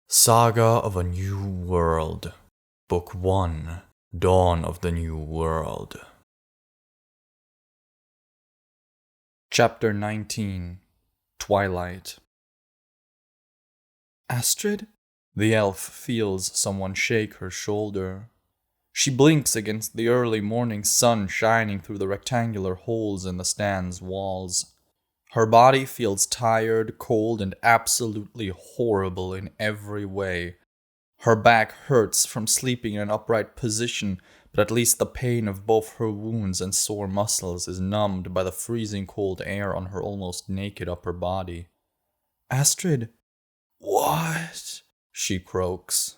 Saga of a New World, Book 1, Dawn of the New World. Chapter 19, Twilight. Astrid? The elf feels someone shake her shoulder. She blinks against the early morning sun shining through the rectangular holes in the stand's walls. Her body feels tired, cold, and absolutely horrible in every way. Her back hurts from sleeping in an upright position, but at least the pain of both her wounds and sore muscles is numbed by the freezing cold air on her almost naked upper body. Astrid? What? She croaks.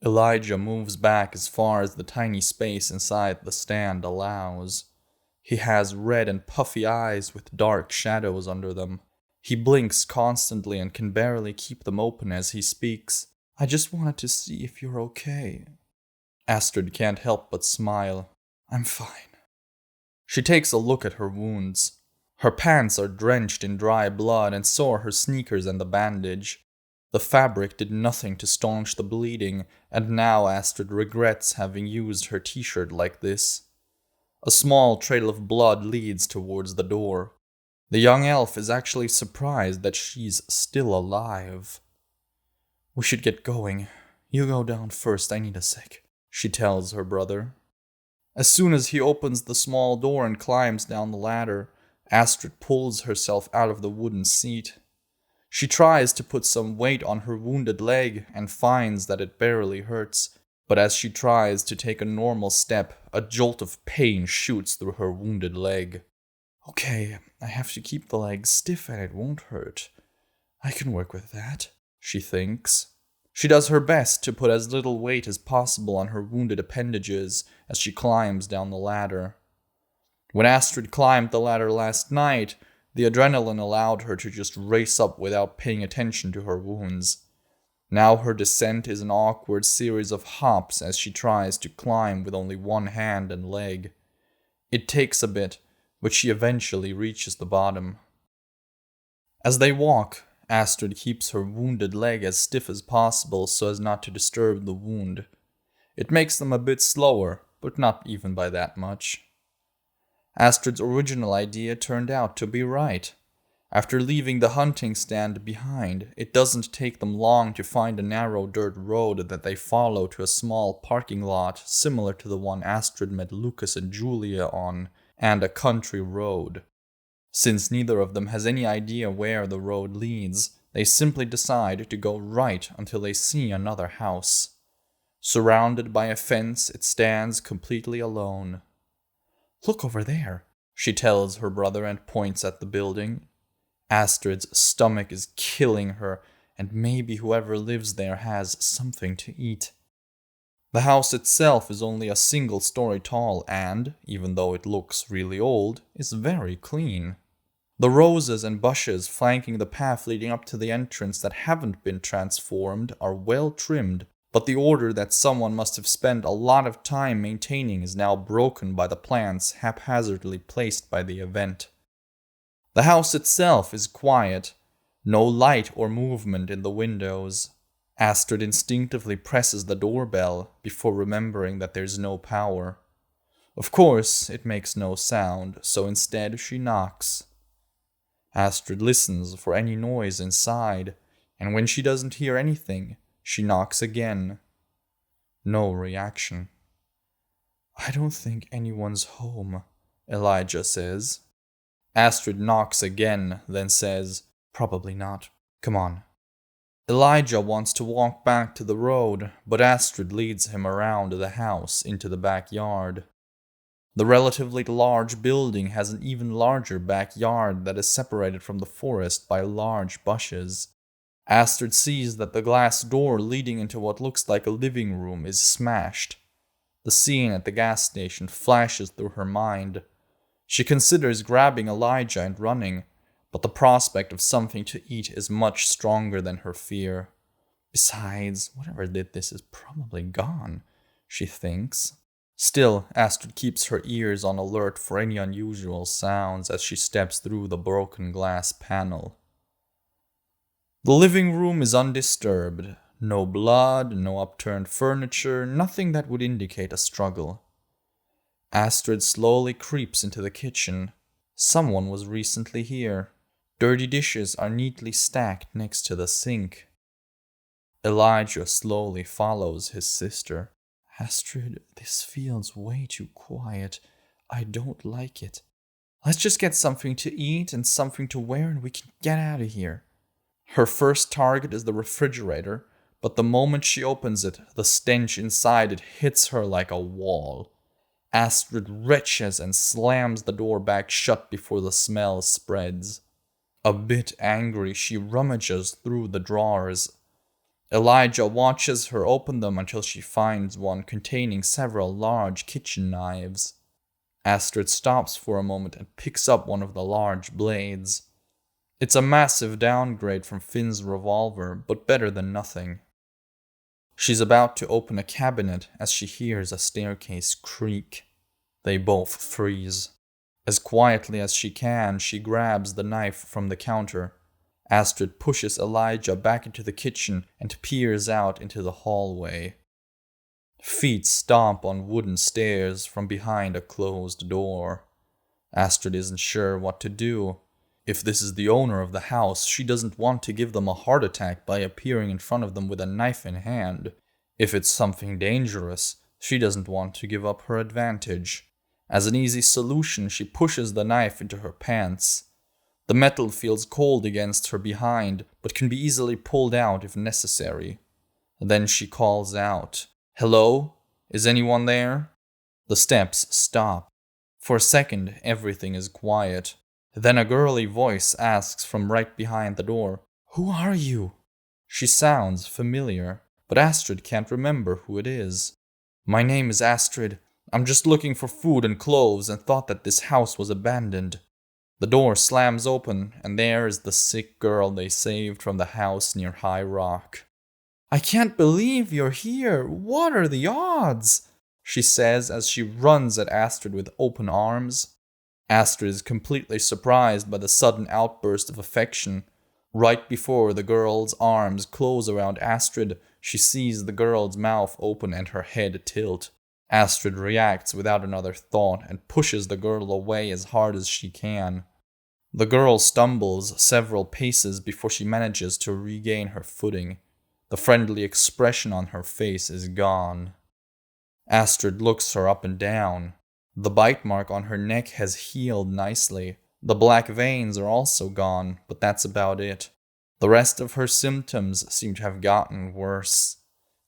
Elijah moves back as far as the tiny space inside the stand allows. He has red and puffy eyes with dark shadows under them. He blinks constantly and can barely keep them open as he speaks. I just wanted to see if you're okay. Astrid can't help but smile. I'm fine. She takes a look at her wounds. Her pants are drenched in dry blood, and so are her sneakers and the bandage. The fabric did nothing to staunch the bleeding, and now Astrid regrets having used her t-shirt like this. A small trail of blood leads towards the door. The young elf is actually surprised that she's still alive. We should get going. You go down first, I need a sec, she tells her brother. As soon as he opens the small door and climbs down the ladder, Astrid pulls herself out of the wooden seat. She tries to put some weight on her wounded leg and finds that it barely hurts. But as she tries to take a normal step, a jolt of pain shoots through her wounded leg. Okay, I have to keep the leg stiff and it won't hurt. I can work with that, she thinks. She does her best to put as little weight as possible on her wounded appendages as she climbs down the ladder. When Astrid climbed the ladder last night, the adrenaline allowed her to just race up without paying attention to her wounds. Now her descent is an awkward series of hops as she tries to climb with only one hand and leg. It takes a bit, but she eventually reaches the bottom. As they walk, Astrid keeps her wounded leg as stiff as possible so as not to disturb the wound. It makes them a bit slower, but not even by that much. Astrid's original idea turned out to be right. After leaving the hunting stand behind, it doesn't take them long to find a narrow dirt road that they follow to a small parking lot similar to the one Astrid met Lucas and Julia on, and a country road. Since neither of them has any idea where the road leads, they simply decide to go right until they see another house. Surrounded by a fence, it stands completely alone. Look over there, she tells her brother and points at the building. Astrid's stomach is killing her, and maybe whoever lives there has something to eat. The house itself is only a single story tall and, even though it looks really old, is very clean. The roses and bushes flanking the path leading up to the entrance that haven't been transformed are well trimmed, but the order that someone must have spent a lot of time maintaining is now broken by the plants haphazardly placed by the event. The house itself is quiet, no light or movement in the windows. Astrid instinctively presses the doorbell before remembering that there's no power. Of course, it makes no sound, so instead she knocks. Astrid listens for any noise inside, and when she doesn't hear anything, she knocks again. No reaction. I don't think anyone's home, Elijah says. Astrid knocks again, then says, Probably not. Come on. Elijah wants to walk back to the road, but Astrid leads him around the house into the backyard. The relatively large building has an even larger backyard that is separated from the forest by large bushes. Astrid sees that the glass door leading into what looks like a living room is smashed. The scene at the gas station flashes through her mind. She considers grabbing Elijah and running, but the prospect of something to eat is much stronger than her fear. Besides, whatever did this is probably gone, she thinks. Still, Astrid keeps her ears on alert for any unusual sounds as she steps through the broken glass panel. The living room is undisturbed. No blood, no upturned furniture, nothing that would indicate a struggle. Astrid slowly creeps into the kitchen. Someone was recently here. Dirty dishes are neatly stacked next to the sink. Elijah slowly follows his sister. Astrid, this feels way too quiet. I don't like it. Let's just get something to eat and something to wear and we can get out of here. Her first target is the refrigerator, but the moment she opens it, the stench inside it hits her like a wall. Astrid retches and slams the door back shut before the smell spreads. A bit angry, she rummages through the drawers. Elijah watches her open them until she finds one containing several large kitchen knives. Astrid stops for a moment and picks up one of the large blades. It's a massive downgrade from Finn's revolver, but better than nothing. She's about to open a cabinet as she hears a staircase creak. They both freeze. As quietly as she can, she grabs the knife from the counter. Astrid pushes Elijah back into the kitchen and peers out into the hallway. Feet stomp on wooden stairs from behind a closed door. Astrid isn't sure what to do. If this is the owner of the house, she doesn't want to give them a heart attack by appearing in front of them with a knife in hand. If it's something dangerous, she doesn't want to give up her advantage. As an easy solution, she pushes the knife into her pants. The metal feels cold against her behind, but can be easily pulled out if necessary. Then she calls out, "Hello? Is anyone there?" The steps stop. For a second, everything is quiet. Then a girly voice asks from right behind the door, "Who are you?" She sounds familiar, but Astrid can't remember who it is. "My name is Astrid. I'm just looking for food and clothes and thought that this house was abandoned." The door slams open, and there is the sick girl they saved from the house near High Rock. "I can't believe you're here. What are the odds?" she says as she runs at Astrid with open arms. Astrid is completely surprised by the sudden outburst of affection. Right before the girl's arms close around Astrid, she sees the girl's mouth open and her head tilt. Astrid reacts without another thought and pushes the girl away as hard as she can. The girl stumbles several paces before she manages to regain her footing. The friendly expression on her face is gone. Astrid looks her up and down. The bite mark on her neck has healed nicely. The black veins are also gone, but that's about it. The rest of her symptoms seem to have gotten worse.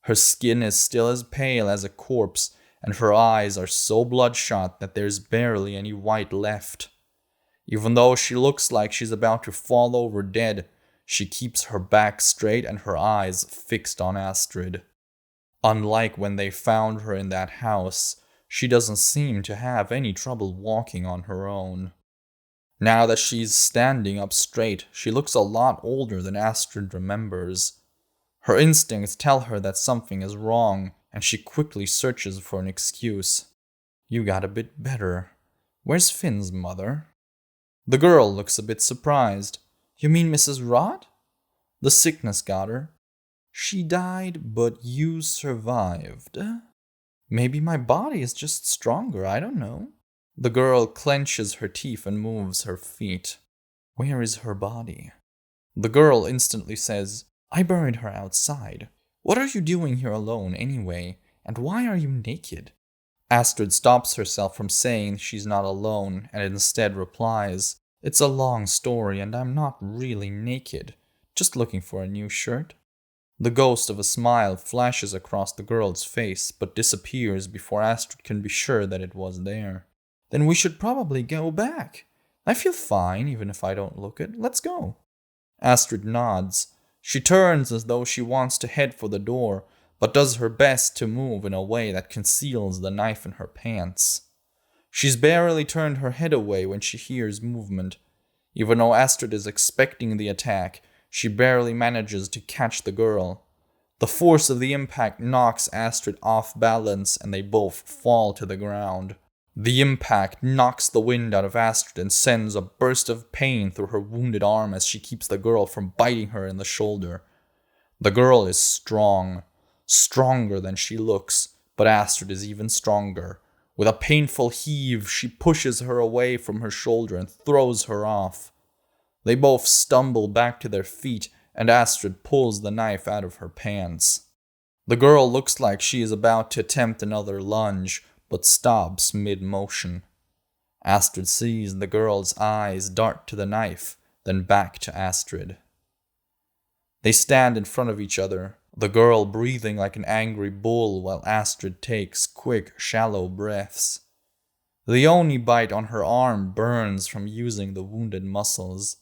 Her skin is still as pale as a corpse, and her eyes are so bloodshot that there's barely any white left. Even though she looks like she's about to fall over dead, she keeps her back straight and her eyes fixed on Astrid. Unlike when they found her in that house, she doesn't seem to have any trouble walking on her own. Now that she's standing up straight, she looks a lot older than Astrid remembers. Her instincts tell her that something is wrong, and she quickly searches for an excuse. "You got a bit better. Where's Finn's mother?" The girl looks a bit surprised. "You mean Mrs. Rod?" "The sickness got her." "She died, but you survived." "Maybe my body is just stronger, I don't know." The girl clenches her teeth and moves her feet. "Where is her body?" The girl instantly says, "I buried her outside. What are you doing here alone anyway? And why are you naked?" Astrid stops herself from saying she's not alone and instead replies, "It's a long story and I'm not really naked. Just looking for a new shirt." The ghost of a smile flashes across the girl's face but disappears before Astrid can be sure that it was there. "Then we should probably go back. I feel fine even if I don't look it. Let's go." Astrid nods. She turns as though she wants to head for the door, but does her best to move in a way that conceals the knife in her pants. She's barely turned her head away when she hears movement. Even though Astrid is expecting the attack, she barely manages to catch the girl. The force of the impact knocks Astrid off balance and they both fall to the ground. The impact knocks the wind out of Astrid and sends a burst of pain through her wounded arm as she keeps the girl from biting her in the shoulder. The girl is strong, stronger than she looks, but Astrid is even stronger. With a painful heave, she pushes her away from her shoulder and throws her off. They both stumble back to their feet, and Astrid pulls the knife out of her pants. The girl looks like she is about to attempt another lunge, but stops mid-motion. Astrid sees the girl's eyes dart to the knife, then back to Astrid. They stand in front of each other, the girl breathing like an angry bull while Astrid takes quick, shallow breaths. The only bite on her arm burns from using the wounded muscles.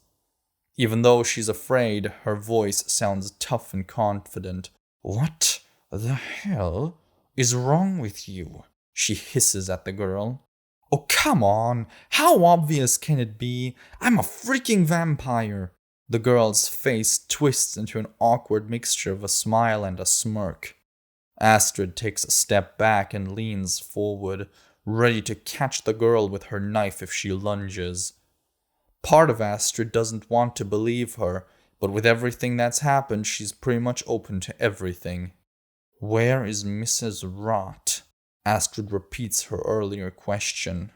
Even though she's afraid, her voice sounds tough and confident. "What the hell is wrong with you?" she hisses at the girl. "Oh, come on! How obvious can it be? I'm a freaking vampire!" The girl's face twists into an awkward mixture of a smile and a smirk. Astrid takes a step back and leans forward, ready to catch the girl with her knife if she lunges. Part of Astrid doesn't want to believe her, but with everything that's happened, she's pretty much open to everything. "Where is Mrs. Rot?" Astrid repeats her earlier question.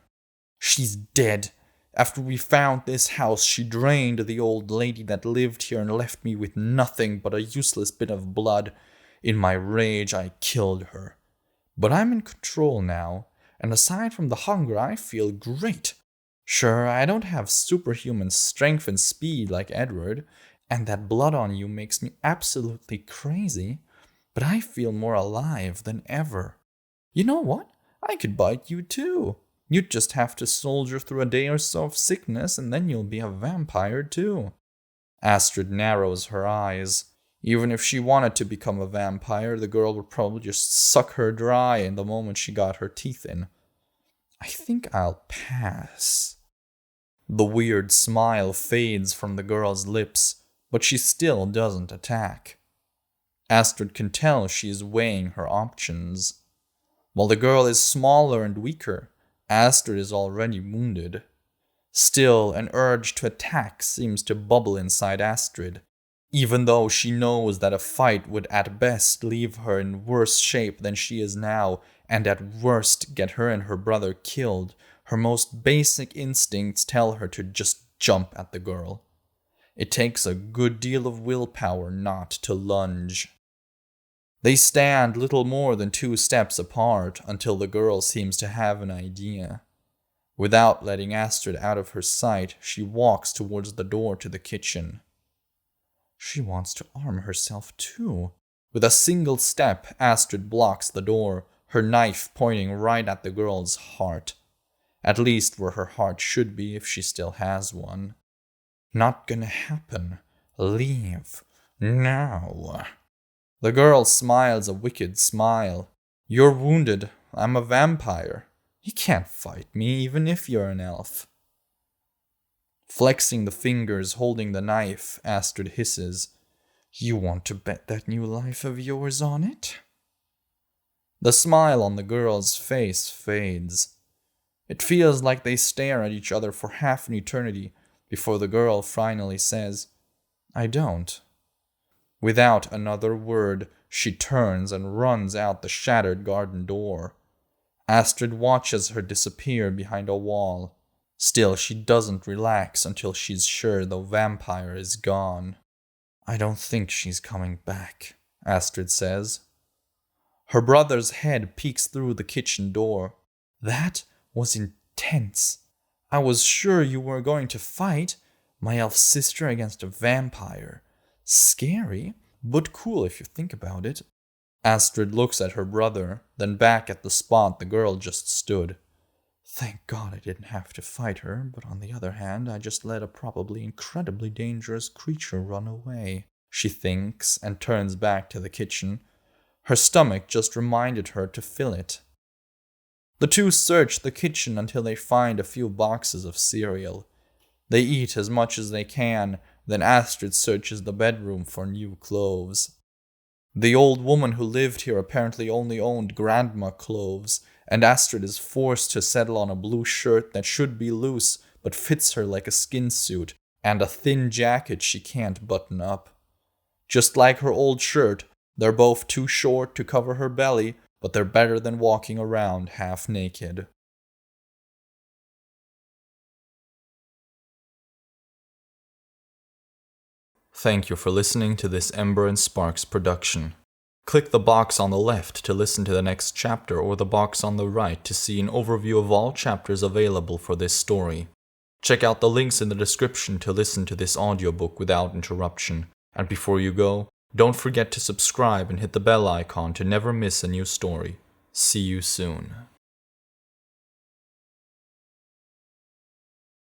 "She's dead. After we found this house, she drained the old lady that lived here and left me with nothing but a useless bit of blood. In my rage, I killed her. But I'm in control now, and aside from the hunger, I feel great. Sure, I don't have superhuman strength and speed like Edward, and that blood on you makes me absolutely crazy, but I feel more alive than ever. You know what? I could bite you too. You'd just have to soldier through a day or so of sickness, and then you'll be a vampire too." Astrid narrows her eyes. Even if she wanted to become a vampire, the girl would probably just suck her dry in the moment she got her teeth in. "I think I'll pass." The weird smile fades from the girl's lips, but she still doesn't attack. Astrid can tell she is weighing her options. While the girl is smaller and weaker, Astrid is already wounded. Still, an urge to attack seems to bubble inside Astrid. Even though she knows that a fight would at best leave her in worse shape than she is now, and at worst get her and her brother killed, her most basic instincts tell her to just jump at the girl. It takes a good deal of willpower not to lunge. They stand little more than 2 steps apart until the girl seems to have an idea. Without letting Astrid out of her sight, she walks towards the door to the kitchen. She wants to arm herself too. With a single step, Astrid blocks the door, her knife pointing right at the girl's heart. At least where her heart should be if she still has one. "Not gonna happen. Leave. Now." The girl smiles a wicked smile. "You're wounded. I'm a vampire. You can't fight me, even if you're an elf." Flexing the fingers holding the knife, Astrid hisses, "You want to bet that new life of yours on it?" The smile on the girl's face fades. It feels like they stare at each other for half an eternity before the girl finally says, "I don't." Without another word, she turns and runs out the shattered garden door. Astrid watches her disappear behind a wall. Still, she doesn't relax until she's sure the vampire is gone. "I don't think she's coming back," Astrid says. Her brother's head peeks through the kitchen door. "That was intense. I was sure you were going to fight. My elf sister against a vampire. Scary, but cool if you think about it." Astrid looks at her brother, then back at the spot the girl just stood. "Thank God I didn't have to fight her, but on the other hand, I just let a probably incredibly dangerous creature run away," she thinks, and turns back to the kitchen. Her stomach just reminded her to fill it. The two search the kitchen until they find a few boxes of cereal. They eat as much as they can, then Astrid searches the bedroom for new clothes. The old woman who lived here apparently only owned grandma clothes, and Astrid is forced to settle on a blue shirt that should be loose but fits her like a skin suit, and a thin jacket she can't button up. Just like her old shirt, they're both too short to cover her belly, but they're better than walking around half naked. Thank you for listening to this Ember and Sparks production. Click the box on the left to listen to the next chapter or the box on the right to see an overview of all chapters available for this story. Check out the links in the description to listen to this audiobook without interruption. And before you go, don't forget to subscribe and hit the bell icon to never miss a new story. See you soon.